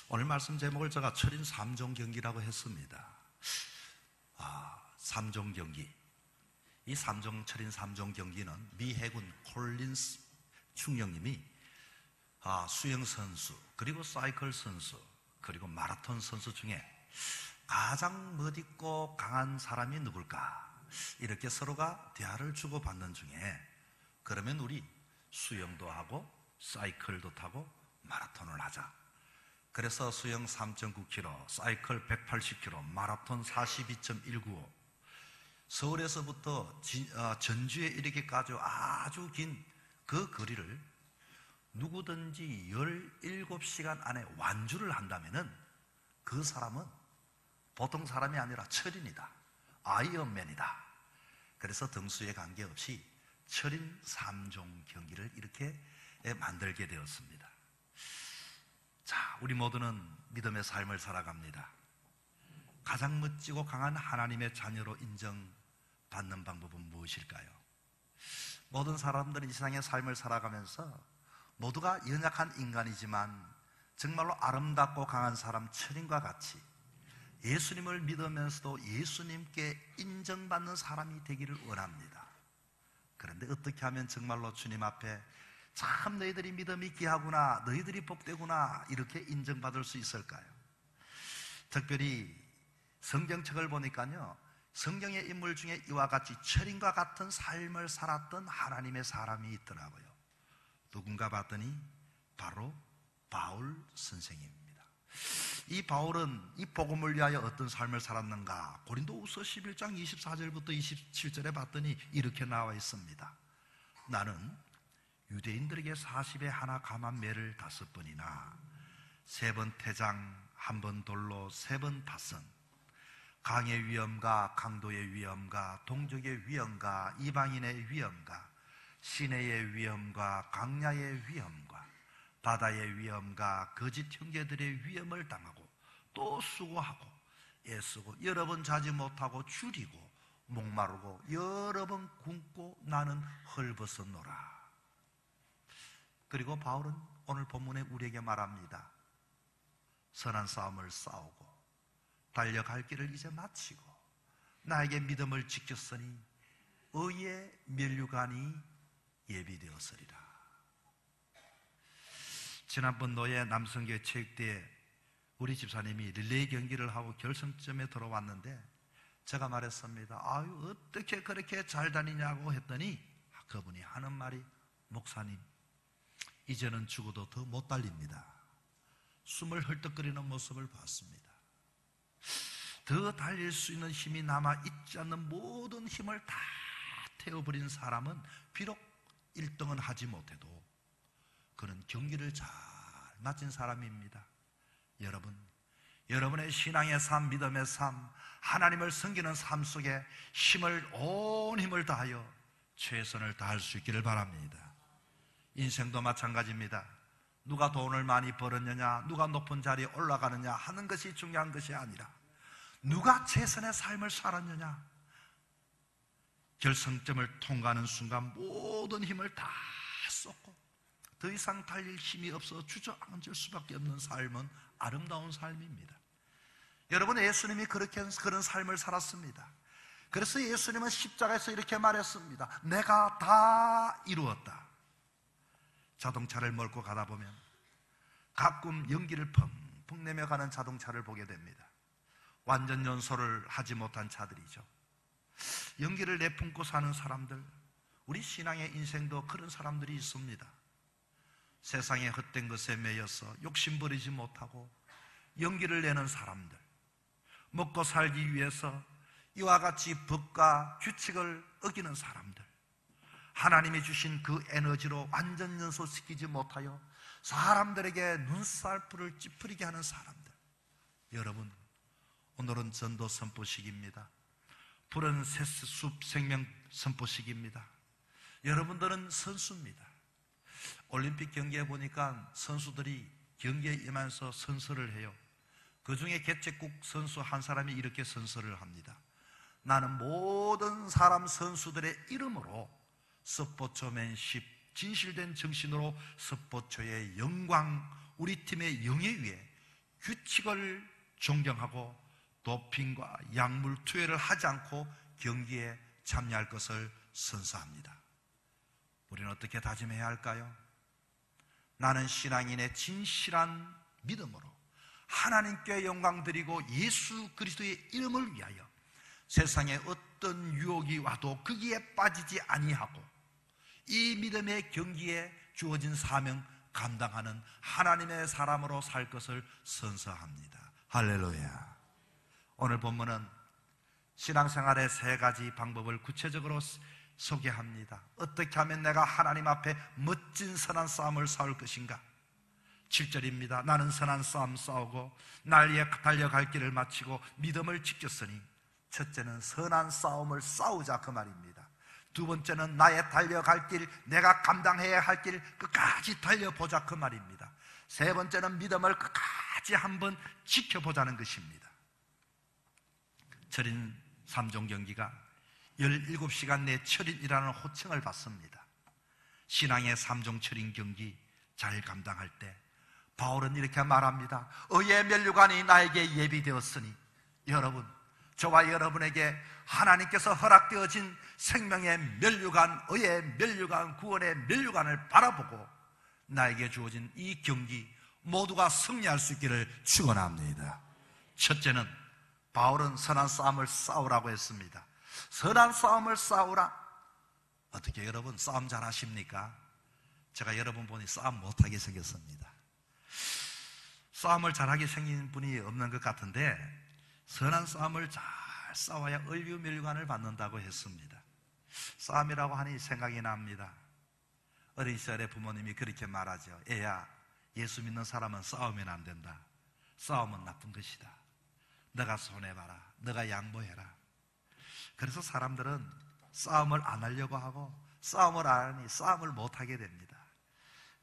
오늘 말씀 제목을 제가 철인 3종 경기라고 했습니다. 3종 경기. 이 철인 3종 경기는 미 해군 콜린스 충령님이 수영 선수, 그리고 사이클 선수, 그리고 마라톤 선수 중에 가장 멋있고 강한 사람이 누굴까? 이렇게 서로가 대화를 주고받는 중에, 그러면 우리 수영도 하고 사이클도 타고 마라톤을 하자. 그래서 수영 3.9km, 사이클 180km, 마라톤 42.195. 서울에서부터 전주에 이르기까지 아주 긴 그 거리를 누구든지 17시간 안에 완주를 한다면은 그 사람은 보통 사람이 아니라 철인이다. 아이언맨이다. 그래서 등수에 관계없이 철인 3종 경기를 이렇게 만들게 되었습니다. 자, 우리 모두는 믿음의 삶을 살아갑니다. 가장 멋지고 강한 하나님의 자녀로 인정받는 방법은 무엇일까요? 모든 사람들은 이 세상의 삶을 살아가면서 모두가 연약한 인간이지만 정말로 아름답고 강한 사람 철인과 같이 예수님을 믿으면서도 예수님께 인정받는 사람이 되기를 원합니다. 그런데 어떻게 하면 정말로 주님 앞에 참 너희들이 믿음이 귀하구나, 너희들이 복되구나 이렇게 인정받을 수 있을까요? 특별히 성경책을 보니까요, 성경의 인물 중에 이와 같이 철인과 같은 삶을 살았던 하나님의 사람이 있더라고요. 누군가 봤더니 바로 바울 선생님입니다. 이 바울은 이 복음을 위하여 어떤 삶을 살았는가? 고린도후서 11장 24절부터 27절에 봤더니 이렇게 나와 있습니다. 나는 유대인들에게 40에 하나 감한 매를 5번이나 3번 태장, 1번 돌로, 3번 다선, 강의 위험과 강도의 위험과 동족의 위험과 이방인의 위험과 시내의 위험과 강야의 위험과 바다의 위험과 거짓 형제들의 위험을 당하고 또 수고하고 애쓰고 여러 번 자지 못하고 줄이고 목마르고 여러 번 굶고 나는 헐벗었노라. 그리고 바울은 오늘 본문에 우리에게 말합니다. 선한 싸움을 싸우고 달려갈 길을 이제 마치고 나에게 믿음을 지켰으니 의의 면류관이 예비되었으리라. 지난번 노예 남성교회 체육대회 우리 집사님이 릴레이 경기를 하고 결승점에 들어왔는데 제가 말했습니다. 아유, 어떻게 그렇게 잘 다니냐고 했더니 그분이 하는 말이, 목사님, 이제는 죽어도 더 못 달립니다. 숨을 헐떡거리는 모습을 봤습니다. 더 달릴 수 있는 힘이 남아있지 않는 모든 힘을 다 태워버린 사람은 비록 1등은 하지 못해도 그는 경기를 잘 마친 사람입니다. 여러분, 여러분의 신앙의 삶, 믿음의 삶, 하나님을 섬기는 삶 속에 온 힘을 다하여 최선을 다할 수 있기를 바랍니다. 인생도 마찬가지입니다. 누가 돈을 많이 벌었느냐, 누가 높은 자리에 올라가느냐 하는 것이 중요한 것이 아니라 누가 최선의 삶을 살았느냐, 결승점을 통과하는 순간 모든 힘을 다 쏟고 더 이상 달릴 힘이 없어 주저앉을 수밖에 없는 삶은 아름다운 삶입니다. 여러분, 예수님이 그런 삶을 살았습니다. 그래서 예수님은 십자가에서 이렇게 말했습니다. 내가 다 이루었다. 자동차를 몰고 가다 보면 가끔 연기를 펑펑 내며 가는 자동차를 보게 됩니다. 완전 연소를 하지 못한 차들이죠. 연기를 내뿜고 사는 사람들, 우리 신앙의 인생도 그런 사람들이 있습니다. 세상의 헛된 것에 매여서 욕심부리지 못하고 연기를 내는 사람들, 먹고 살기 위해서 이와 같이 법과 규칙을 어기는 사람들, 하나님이 주신 그 에너지로 완전 연소시키지 못하여 사람들에게 눈살풀을 찌푸리게 하는 사람들. 여러분, 오늘은 전도 선포식입니다. 푸른 숲 생명 선포식입니다. 여러분들은 선수입니다. 올림픽 경기에 보니까 선수들이 경기에 임하면서 선서를 해요. 그 중에 개최국 선수 한 사람이 이렇게 선서를 합니다. 나는 모든 사람 선수들의 이름으로 스포츠맨십, 진실된 정신으로 스포츠의 영광, 우리 팀의 영예 위에 규칙을 존경하고 도핑과 약물 투여를 하지 않고 경기에 참여할 것을 선서합니다. 우리는 어떻게 다짐해야 할까요? 나는 신앙인의 진실한 믿음으로 하나님께 영광 드리고 예수 그리스도의 이름을 위하여 세상에 어떤 유혹이 와도 거기에 빠지지 아니하고 이 믿음의 경기에 주어진 사명 감당하는 하나님의 사람으로 살 것을 선서합니다. 할렐루야. 오늘 본문은 신앙생활의 3가지 방법을 구체적으로 소개합니다. 어떻게 하면 내가 하나님 앞에 멋진 선한 싸움을 싸울 것인가? 7절입니다. 나는 선한 싸움 싸우고 날 위해 달려갈 길을 마치고 믿음을 지켰으니, 첫째는 선한 싸움을 싸우자 그 말입니다. 두 번째는 나의 달려갈 길, 내가 감당해야 할 길 끝까지 달려보자 그 말입니다. 세 번째는 믿음을 끝까지 한번 지켜보자는 것입니다. 철인 3종 경기가 17시간 내 철인이라는 호칭을 받습니다. 신앙의 3종 철인 경기 잘 감당할 때 바울은 이렇게 말합니다. 의의 면류관이 나에게 예비되었으니, 여러분, 저와 여러분에게 하나님께서 허락되어진 생명의 면류관, 의의 면류관, 구원의 면류관을 바라보고 나에게 주어진 이 경기 모두가 승리할 수 있기를 축원합니다. 첫째는 바울은 선한 싸움을 싸우라고 했습니다. 선한 싸움을 싸우라. 어떻게 여러분 싸움 잘하십니까? 제가 여러분 보니 싸움 못하게 생겼습니다. 싸움을 잘하게 생긴 분이 없는 것 같은데, 선한 싸움을 잘 싸워야 의류면류관을 받는다고 했습니다. 싸움이라고 하니 생각이 납니다. 어린 시절에 부모님이 그렇게 말하죠. 애야, 예수 믿는 사람은 싸우면 안 된다. 싸움은 나쁜 것이다. 너가 손해봐라. 너가 양보해라. 그래서 사람들은 싸움을 안 하려고 하고 싸움을 안 하니 싸움을 못하게 됩니다.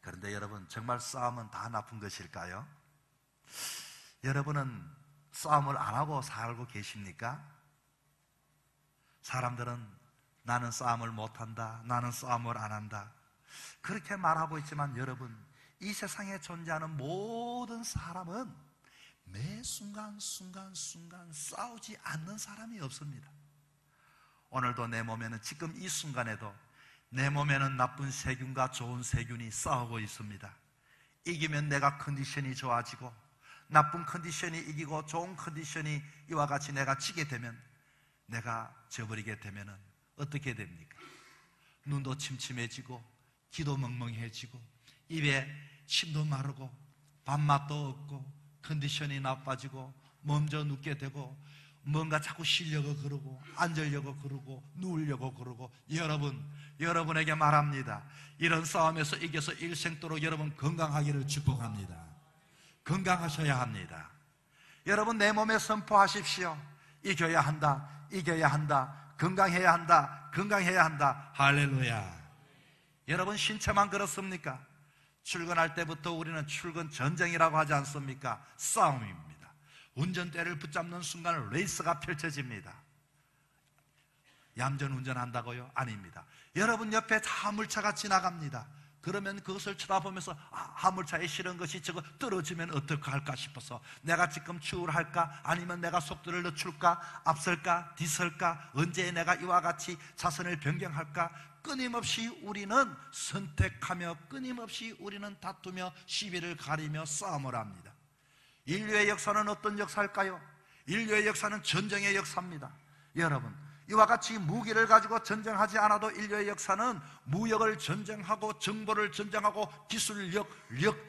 그런데 여러분, 정말 싸움은 다 나쁜 것일까요? 여러분은 싸움을 안 하고 살고 계십니까? 사람들은 나는 싸움을 못한다, 나는 싸움을 안 한다, 그렇게 말하고 있지만 여러분, 이 세상에 존재하는 모든 사람은 매 순간 싸우지 않는 사람이 없습니다. 오늘도 내 몸에는, 지금 이 순간에도 내 몸에는 나쁜 세균과 좋은 세균이 싸우고 있습니다. 이기면 내가 컨디션이 좋아지고, 나쁜 컨디션이 이기고 좋은 컨디션이 이와 같이 내가 지게 되면, 내가 져버리게 되면 어떻게 됩니까? 눈도 침침해지고 귀도 멍멍해지고 입에 침도 마르고 밥맛도 없고 컨디션이 나빠지고 멈춰 눕게 되고 뭔가 자꾸 쉬려고 그러고 앉으려고 그러고 누우려고 그러고. 여러분에게 말합니다. 이런 싸움에서 이겨서 일생도록 여러분 건강하기를 축복합니다. 건강하셔야 합니다. 여러분, 내 몸에 선포하십시오. 이겨야 한다, 이겨야 한다, 건강해야 한다, 건강해야 한다. 할렐루야. 여러분, 신체만 그렇습니까? 출근할 때부터 우리는 출근 전쟁이라고 하지 않습니까? 싸움입니다. 운전대를 붙잡는 순간 레이스가 펼쳐집니다. 얌전 운전한다고요? 아닙니다. 여러분 옆에 화물차가 지나갑니다. 그러면 그것을 쳐다보면서 화물차에 실은 것이 저거 떨어지면 어떻게 할까 싶어서 내가 지금 추월할까? 아니면 내가 속도를 늦출까? 앞설까? 뒤설까? 언제 내가 이와 같이 차선을 변경할까? 끊임없이 우리는 선택하며 끊임없이 우리는 다투며 시비를 가리며 싸움을 합니다. 인류의 역사는 어떤 역사일까요? 인류의 역사는 전쟁의 역사입니다. 여러분, 이와 같이 무기를 가지고 전쟁하지 않아도 인류의 역사는 무역을 전쟁하고 정보를 전쟁하고 기술력,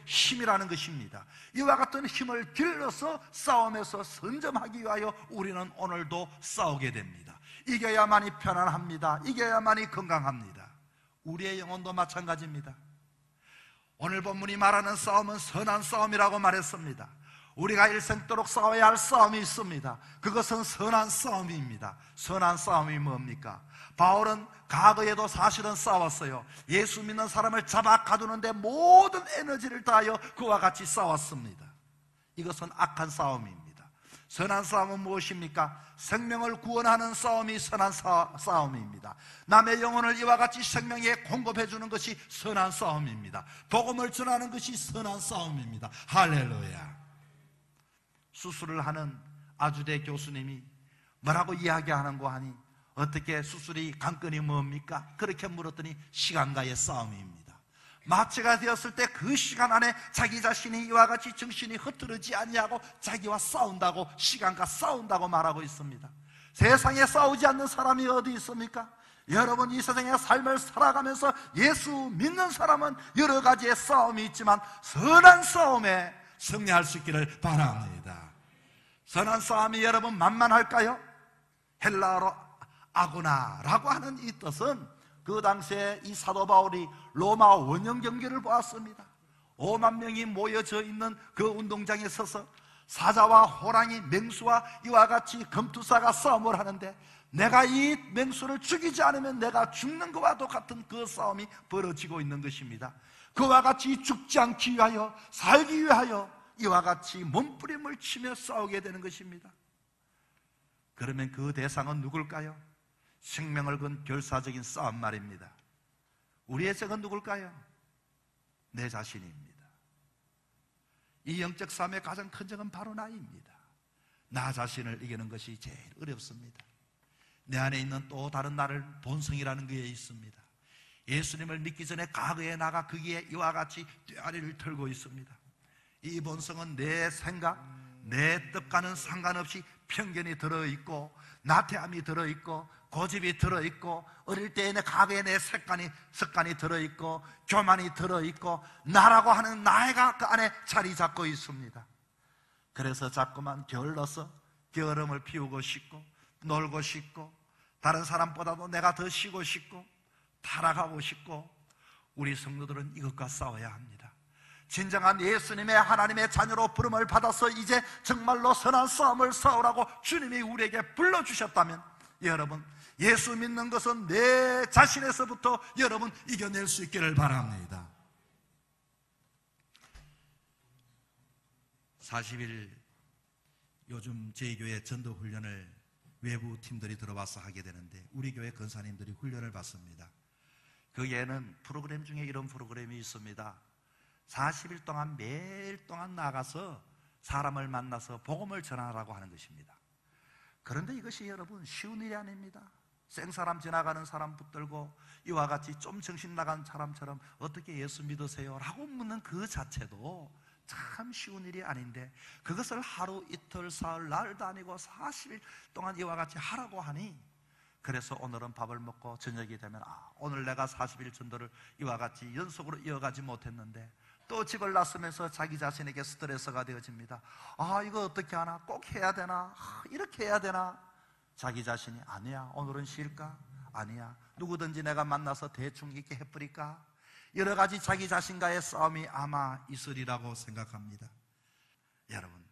힘이라는 것입니다. 이와 같은 힘을 길러서 싸움에서 선점하기 위하여 우리는 오늘도 싸우게 됩니다. 이겨야만이 편안합니다. 이겨야만이 건강합니다. 우리의 영혼도 마찬가지입니다. 오늘 본문이 말하는 싸움은 선한 싸움이라고 말했습니다. 우리가 일생도록 싸워야 할 싸움이 있습니다. 그것은 선한 싸움입니다. 선한 싸움이 뭡니까? 바울은 과거에도 사실은 싸웠어요. 예수 믿는 사람을 잡아 가두는데 모든 에너지를 다하여 그와 같이 싸웠습니다. 이것은 악한 싸움입니다. 선한 싸움은 무엇입니까? 생명을 구원하는 싸움이 선한 싸움입니다. 남의 영혼을 이와 같이 생명에 공급해 주는 것이 선한 싸움입니다. 복음을 전하는 것이 선한 싸움입니다. 할렐루야. 수술을 하는 아주대 교수님이 뭐라고 이야기하는고 하니, 어떻게 수술이 관건이 뭡니까? 그렇게 물었더니 시간과의 싸움입니다. 마취가 되었을 때 그 시간 안에 자기 자신이 이와 같이 정신이 흐트러지지 않냐고 자기와 싸운다고, 시간과 싸운다고 말하고 있습니다. 세상에 싸우지 않는 사람이 어디 있습니까? 여러분, 이 세상의 삶을 살아가면서 예수 믿는 사람은 여러 가지의 싸움이 있지만 선한 싸움에 승리할 수 있기를 바랍니다. 선한 싸움이 여러분 만만할까요? 헬라어로 아고나라고 하는 이 뜻은 그 당시에 이 사도 바울이 로마 원형 경기를 보았습니다. 5만 명이 모여져 있는 그 운동장에 서서 사자와 호랑이, 맹수와 이와 같이 검투사가 싸움을 하는데, 내가 이 맹수를 죽이지 않으면 내가 죽는 것과 똑같은 그 싸움이 벌어지고 있는 것입니다. 그와 같이 죽지 않기 위하여, 살기 위하여 이와 같이 몸부림을 치며 싸우게 되는 것입니다. 그러면 그 대상은 누굴까요? 생명을 건 결사적인 싸움 말입니다. 우리의 적은 누굴까요? 내 자신입니다. 이 영적 싸움의 가장 큰 적은 바로 나입니다. 나 자신을 이기는 것이 제일 어렵습니다. 내 안에 있는 또 다른 나를 본성이라는 것에 있습니다. 예수님을 믿기 전에 과거에 나가 거기에 이와 같이 뇌아리를 털고 있습니다. 이 본성은 내 생각, 내 뜻과는 상관없이 편견이 들어있고, 나태함이 들어있고, 고집이 들어있고, 어릴 때의 과거의 내 습관이 들어있고, 교만이 들어있고, 나라고 하는 나이가 그 안에 자리 잡고 있습니다. 그래서 자꾸만 게을러서 게으름을 피우고 싶고, 놀고 싶고, 다른 사람보다도 내가 더 쉬고 싶고, 타락하고 싶고, 우리 성도들은 이것과 싸워야 합니다. 진정한 예수님의 하나님의 자녀로 부름을 받아서 이제 정말로 선한 싸움을 싸우라고 주님이 우리에게 불러주셨다면, 여러분, 예수 믿는 것은 내 자신에서부터 여러분 이겨낼 수 있기를 바랍니다. 40일 요즘 저희 교회 전도 훈련을 외부 팀들이 들어와서 하게 되는데, 우리 교회 권사님들이 훈련을 받습니다. 거기에는 프로그램 중에 이런 프로그램이 있습니다. 40일 동안 매일 동안 나가서 사람을 만나서 복음을 전하라고 하는 것입니다. 그런데 이것이 여러분 쉬운 일이 아닙니다. 생사람 지나가는 사람 붙들고 이와 같이 좀 정신 나간 사람처럼 어떻게 예수 믿으세요? 라고 묻는 그 자체도 참 쉬운 일이 아닌데, 그것을 하루 이틀 사흘 날도 아니고 40일 동안 이와 같이 하라고 하니, 그래서 오늘은 밥을 먹고 저녁이 되면 오늘 내가 40일 전도를 이와 같이 연속으로 이어가지 못했는데, 또 집을 나서면서 자기 자신에게 스트레스가 되어집니다. 이거 어떻게 하나? 꼭 해야 되나? 이렇게 해야 되나? 자기 자신이 아니야, 오늘은 쉴까? 아니야, 누구든지 내가 만나서 대충 이렇게 해버릴까? 여러 가지 자기 자신과의 싸움이 아마 있으리라고 생각합니다. 여러분,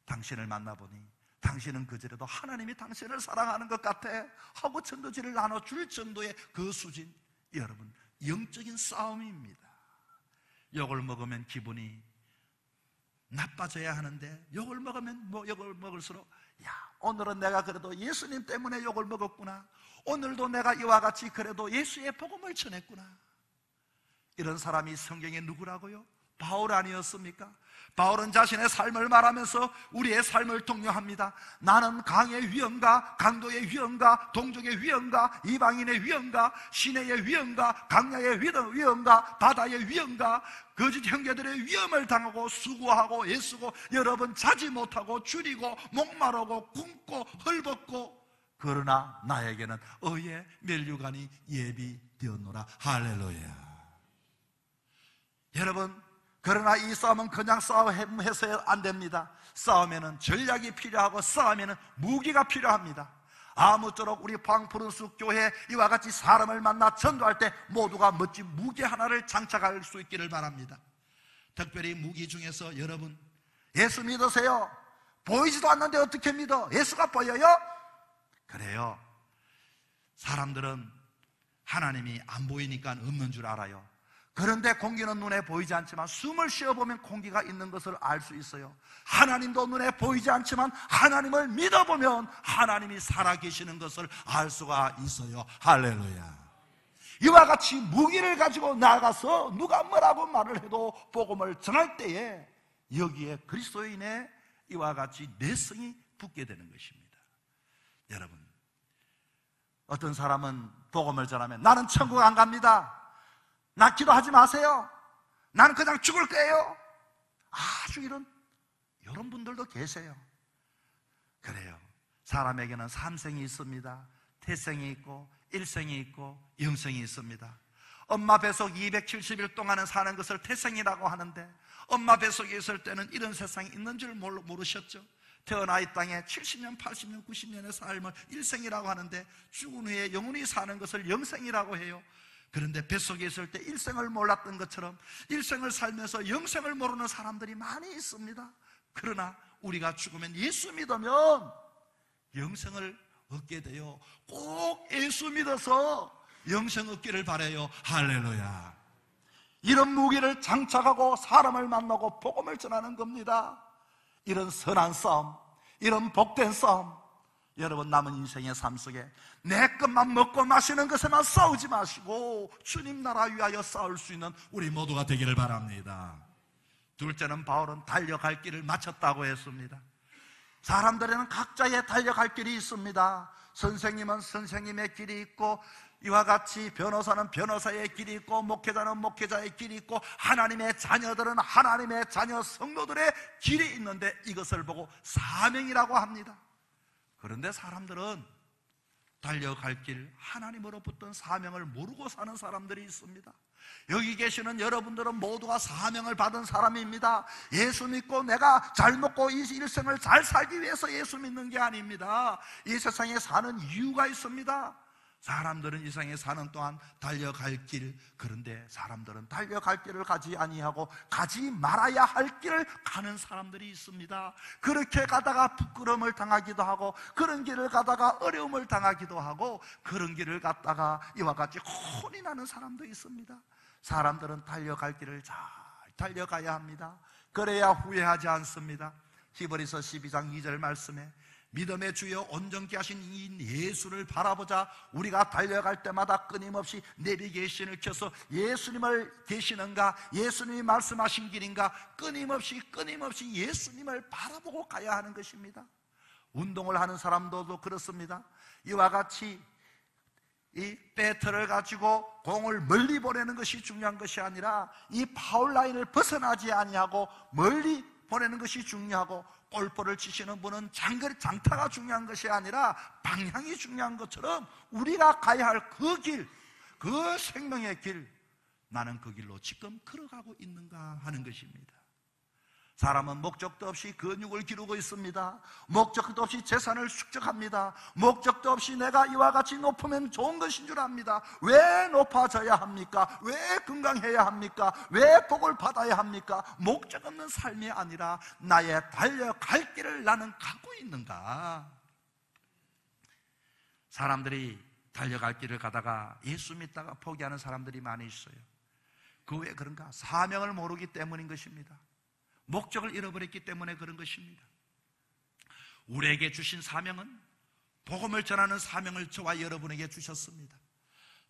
당신을 만나보니 당신은 그저라도 하나님이 당신을 사랑하는 것 같아 하고 전도지를 나눠줄 정도의 그 수준, 여러분, 영적인 싸움입니다. 욕을 먹으면 기분이 나빠져야 하는데, 욕을 먹으면 욕을 먹을수록 오늘은 내가 그래도 예수님 때문에 욕을 먹었구나, 오늘도 내가 이와 같이 그래도 예수의 복음을 전했구나. 이런 사람이 성경에 누구라고요? 바울 아니었습니까? 바울은 자신의 삶을 말하면서 우리의 삶을 독려합니다. 나는 강의 위험과 강도의 위험과 동족의 위험과 이방인의 위험과 시내의 위험과 강야의 위험과 바다의 위험과 거짓 형제들의 위험을 당하고 수고하고 애쓰고 여러분 자지 못하고 줄이고 목마르고 굶고 헐벗고, 그러나 나에게는 의의 면류관이 예비되었노라. 할렐루야. 여러분, 그러나 이 싸움은 그냥 싸움해서는 안 됩니다. 싸움에는 전략이 필요하고 싸움에는 무기가 필요합니다. 아무쪼록 우리 포항푸른숲 교회 이와 같이 사람을 만나 전도할 때 모두가 멋진 무기 하나를 장착할 수 있기를 바랍니다. 특별히 무기 중에서 여러분, 예수 믿으세요? 보이지도 않는데 어떻게 믿어? 예수가 보여요? 그래요. 사람들은 하나님이 안 보이니까 없는 줄 알아요. 그런데 공기는 눈에 보이지 않지만 숨을 쉬어보면 공기가 있는 것을 알 수 있어요. 하나님도 눈에 보이지 않지만 하나님을 믿어보면 하나님이 살아계시는 것을 알 수가 있어요. 할렐루야. 이와 같이 무기를 가지고 나가서 누가 뭐라고 말을 해도 복음을 전할 때에 여기에 그리스도인의 이와 같이 내성이 붙게 되는 것입니다. 여러분, 어떤 사람은 복음을 전하면 나는 천국 안 갑니다, 나 기도하지 마세요, 나는 그냥 죽을 거예요, 아주 이런 분들도 계세요. 그래요. 사람에게는 삼생이 있습니다. 태생이 있고 일생이 있고 영생이 있습니다. 엄마 뱃속 270일 동안은 사는 것을 태생이라고 하는데, 엄마 뱃속에 있을 때는 이런 세상이 있는 줄 모르셨죠. 태어나 이 땅에 70년, 80년, 90년의 삶을 일생이라고 하는데, 죽은 후에 영원히 사는 것을 영생이라고 해요. 그런데 뱃속에 있을 때 일생을 몰랐던 것처럼 일생을 살면서 영생을 모르는 사람들이 많이 있습니다. 그러나 우리가 죽으면 예수 믿으면 영생을 얻게 돼요. 꼭 예수 믿어서 영생 얻기를 바라요. 할렐루야. 이런 무기를 장착하고 사람을 만나고 복음을 전하는 겁니다. 이런 선한 싸움, 이런 복된 싸움, 여러분 남은 인생의 삶 속에 내 것만 먹고 마시는 것에만 싸우지 마시고 주님 나라 위하여 싸울 수 있는 우리 모두가 되기를 바랍니다. 둘째는 바울은 달려갈 길을 마쳤다고 했습니다. 사람들에는 각자의 달려갈 길이 있습니다. 선생님은 선생님의 길이 있고, 이와 같이 변호사는 변호사의 길이 있고, 목회자는 목회자의 길이 있고, 하나님의 자녀들은 하나님의 자녀 성도들의 길이 있는데 이것을 보고 사명이라고 합니다. 그런데 사람들은 달려갈 길, 하나님으로부터 사명을 모르고 사는 사람들이 있습니다. 여기 계시는 여러분들은 모두가 사명을 받은 사람입니다. 예수 믿고 내가 잘 먹고 이 일생을 잘 살기 위해서 예수 믿는 게 아닙니다. 이 세상에 사는 이유가 있습니다. 사람들은 이 세상에 사는 동안 달려갈 길, 그런데 사람들은 달려갈 길을 가지 아니하고 가지 말아야 할 길을 가는 사람들이 있습니다. 그렇게 가다가 부끄러움을 당하기도 하고, 그런 길을 가다가 어려움을 당하기도 하고, 그런 길을 갔다가 이와 같이 혼이 나는 사람도 있습니다. 사람들은 달려갈 길을 잘 달려가야 합니다. 그래야 후회하지 않습니다. 히브리서 12장 2절 말씀에 믿음의 주여 온전케 하신 이 예수를 바라보자. 우리가 달려갈 때마다 끊임없이 내비게이션을 켜서 예수님을 계시는가, 예수님이 말씀하신 길인가, 끊임없이 예수님을 바라보고 가야 하는 것입니다. 운동을 하는 사람들도 그렇습니다. 이와 같이 이 배트를 가지고 공을 멀리 보내는 것이 중요한 것이 아니라 이 파울라인을 벗어나지 아니하고 멀리 보내는 것이 중요하고, 골프를 치시는 분은 장타가 중요한 것이 아니라 방향이 중요한 것처럼 우리가 가야 할 그 길, 그 생명의 길, 나는 그 길로 지금 걸어가고 있는가 하는 것입니다. 사람은 목적도 없이 근육을 기르고 있습니다. 목적도 없이 재산을 축적합니다. 목적도 없이 내가 이와 같이 높으면 좋은 것인 줄 압니다. 왜 높아져야 합니까? 왜 건강해야 합니까? 왜 복을 받아야 합니까? 목적 없는 삶이 아니라 나의 달려갈 길을 나는 가고 있는가? 사람들이 달려갈 길을 가다가 예수 믿다가 포기하는 사람들이 많이 있어요. 그 왜 그런가? 사명을 모르기 때문인 것입니다. 목적을 잃어버렸기 때문에 그런 것입니다. 우리에게 주신 사명은 복음을 전하는 사명을 저와 여러분에게 주셨습니다.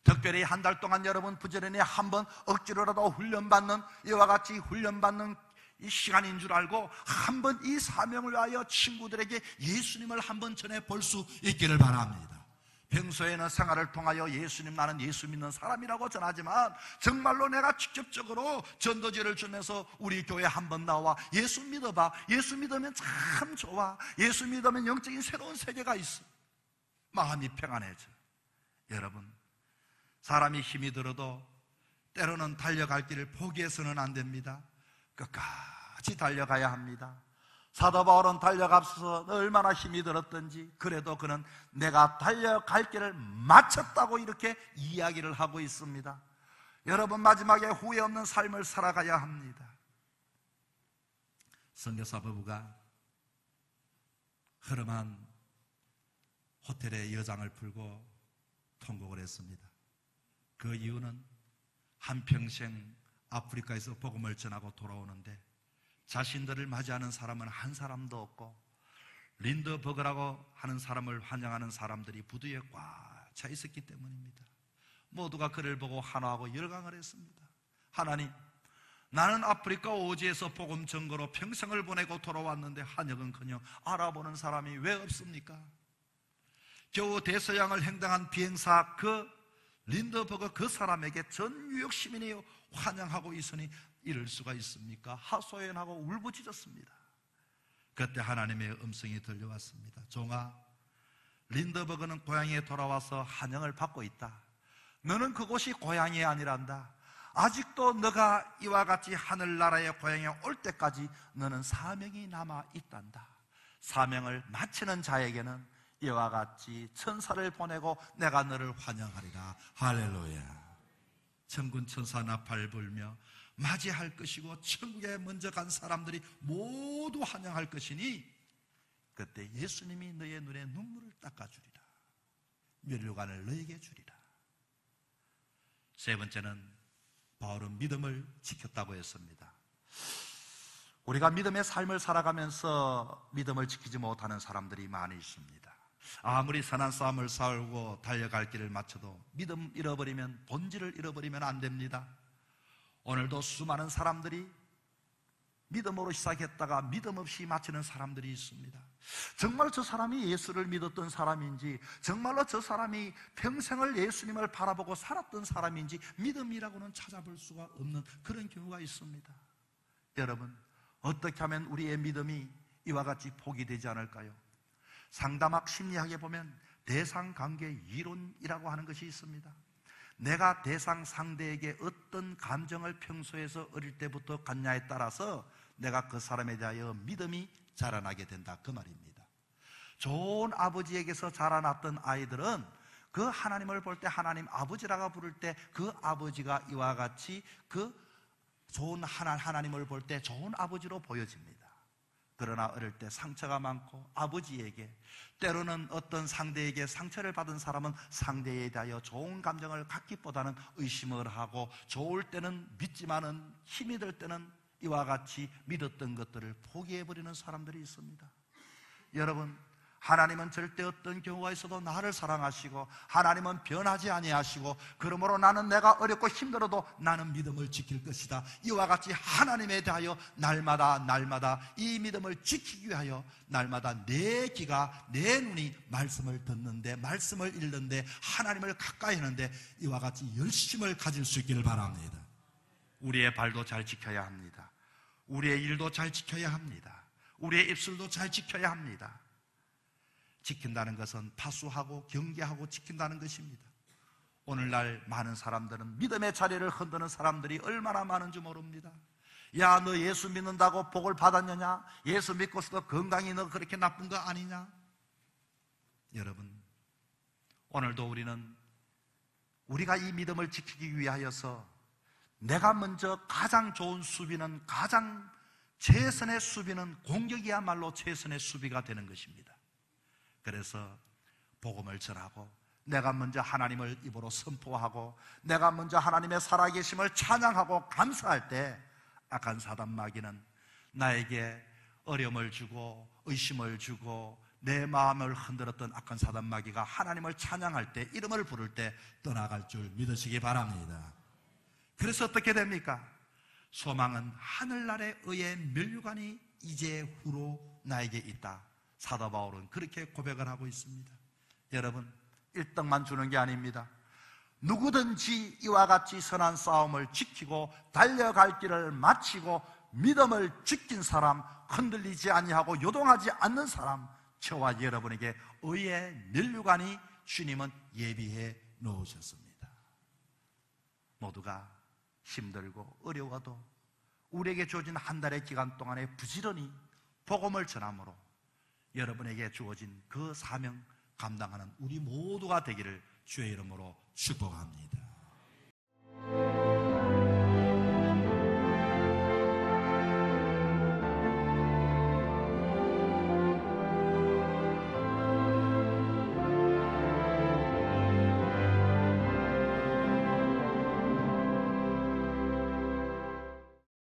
특별히 한 달 동안 여러분 부지런히 한번 억지로라도 훈련받는, 이와 같이 훈련받는 이 시간인 줄 알고 한번 이 사명을 위하여 친구들에게 예수님을 한번 전해볼 수 있기를 바랍니다. 평소에는 생활을 통하여 예수님, 나는 예수 믿는 사람이라고 전하지만 정말로 내가 직접적으로 전도지를 주면서 우리 교회 한번 나와 예수 믿어봐, 예수 믿으면 참 좋아, 예수 믿으면 영적인 새로운 세계가 있어, 마음이 평안해져. 여러분, 사람이 힘이 들어도 때로는 달려갈 길을 포기해서는 안 됩니다. 끝까지 달려가야 합니다. 사도 바울은 달려가서 얼마나 힘이 들었던지, 그래도 그는 내가 달려갈 길을 마쳤다고 이렇게 이야기를 하고 있습니다. 여러분, 마지막에 후회 없는 삶을 살아가야 합니다. 선교사 부부가 허름한 호텔에 여장을 풀고 통곡을 했습니다. 그 이유는 한평생 아프리카에서 복음을 전하고 돌아오는데 자신들을 맞이하는 사람은 한 사람도 없고, 린더버그라고 하는 사람을 환영하는 사람들이 부두에 꽉 차 있었기 때문입니다. 모두가 그를 보고 환호하고 열광을 했습니다. 하나님, 나는 아프리카 오지에서 복음 전거로 평생을 보내고 돌아왔는데 한역은커녕 알아보는 사람이 왜 없습니까? 겨우 대서양을 횡단한 비행사 그 린더버그 그 사람에게 전 뉴욕 시민이 환영하고 있으니 이럴 수가 있습니까? 하소연하고 울부짖었습니다. 그때 하나님의 음성이 들려왔습니다. 종아, 린더버그는 고향에 돌아와서 환영을 받고 있다. 너는 그곳이 고향이 아니란다. 아직도 너가 이와 같이 하늘나라의 고향에 올 때까지 너는 사명이 남아 있단다. 사명을 마치는 자에게는 이와 같이 천사를 보내고 내가 너를 환영하리라. 할렐루야. 천군 천사 나팔 불며 맞이할 것이고 천국에 먼저 간 사람들이 모두 환영할 것이니 그때 예수님이 너의 눈에 눈물을 닦아주리라. 면류관을 너에게 주리라. 세 번째는 바울은 믿음을 지켰다고 했습니다. 우리가 믿음의 삶을 살아가면서 믿음을 지키지 못하는 사람들이 많이 있습니다. 아무리 선한 싸움을 싸우고 달려갈 길을 마쳐도 믿음 잃어버리면, 본질을 잃어버리면 안 됩니다. 오늘도 수많은 사람들이 믿음으로 시작했다가 믿음 없이 마치는 사람들이 있습니다. 정말 저 사람이 예수를 믿었던 사람인지, 정말로 저 사람이 평생을 예수님을 바라보고 살았던 사람인지 믿음이라고는 찾아볼 수가 없는 그런 경우가 있습니다. 여러분, 어떻게 하면 우리의 믿음이 이와 같이 포기되지 않을까요? 상담학 심리학에 보면 대상관계 이론이라고 하는 것이 있습니다. 내가 대상 상대에게 어떤 감정을 평소에서 어릴 때부터 갖냐에 따라서 내가 그 사람에 대하여 믿음이 자라나게 된다, 그 말입니다. 좋은 아버지에게서 자라났던 아이들은 그 하나님을 볼 때 하나님 아버지라고 부를 때 그 아버지가 이와 같이 그 좋은 하나님을 볼 때 좋은 아버지로 보여집니다. 그러나 어릴 때 상처가 많고 아버지에게, 때로는 어떤 상대에게 상처를 받은 사람은 상대에 대하여 좋은 감정을 갖기보다는 의심을 하고, 좋을 때는 믿지만은 힘이 들 때는 이와 같이 믿었던 것들을 포기해버리는 사람들이 있습니다. 여러분, 하나님은 절대 어떤 경우가 있어도 나를 사랑하시고 하나님은 변하지 아니하시고, 그러므로 나는 내가 어렵고 힘들어도 나는 믿음을 지킬 것이다, 이와 같이 하나님에 대하여 날마다 이 믿음을 지키기 위하여 날마다 내 귀가, 내 눈이 말씀을 듣는데, 말씀을 읽는데, 하나님을 가까이 하는데 이와 같이 열심을 가질 수 있기를 바랍니다. 우리의 발도 잘 지켜야 합니다. 우리의 일도 잘 지켜야 합니다. 우리의 입술도 잘 지켜야 합니다. 지킨다는 것은 파수하고 경계하고 지킨다는 것입니다. 오늘날 많은 사람들은 믿음의 자리를 흔드는 사람들이 얼마나 많은지 모릅니다. 야, 너 예수 믿는다고 복을 받았느냐? 예수 믿고서도 건강이 너 그렇게 나쁜 거 아니냐? 여러분, 오늘도 우리가 이 믿음을 지키기 위하여서 내가 먼저 가장 좋은 수비는, 가장 최선의 수비는 공격이야말로 최선의 수비가 되는 것입니다. 그래서 복음을 전하고, 내가 먼저 하나님을 입으로 선포하고, 내가 먼저 하나님의 살아계심을 찬양하고 감사할 때 악한 사단 마귀는 나에게 어려움을 주고 의심을 주고 내 마음을 흔들었던 악한 사단 마귀가 하나님을 찬양할 때, 이름을 부를 때 떠나갈 줄 믿으시기 바랍니다. 그래서 어떻게 됩니까? 소망은 하늘나라에 의해 면류관이 이제 후로 나에게 있다. 사도 바울은 그렇게 고백을 하고 있습니다. 여러분, 1등만 주는 게 아닙니다. 누구든지 이와 같이 선한 싸움을 지키고 달려갈 길을 마치고 믿음을 지킨 사람, 흔들리지 아니하고 요동하지 않는 사람, 저와 여러분에게 의의 면류관이 주님은 예비해 놓으셨습니다. 모두가 힘들고 어려워도 우리에게 주어진 한 달의 기간 동안에 부지런히 복음을 전함으로 여러분에게 주어진 그 사명 감당하는 우리 모두가 되기를 주의 이름으로 축복합니다.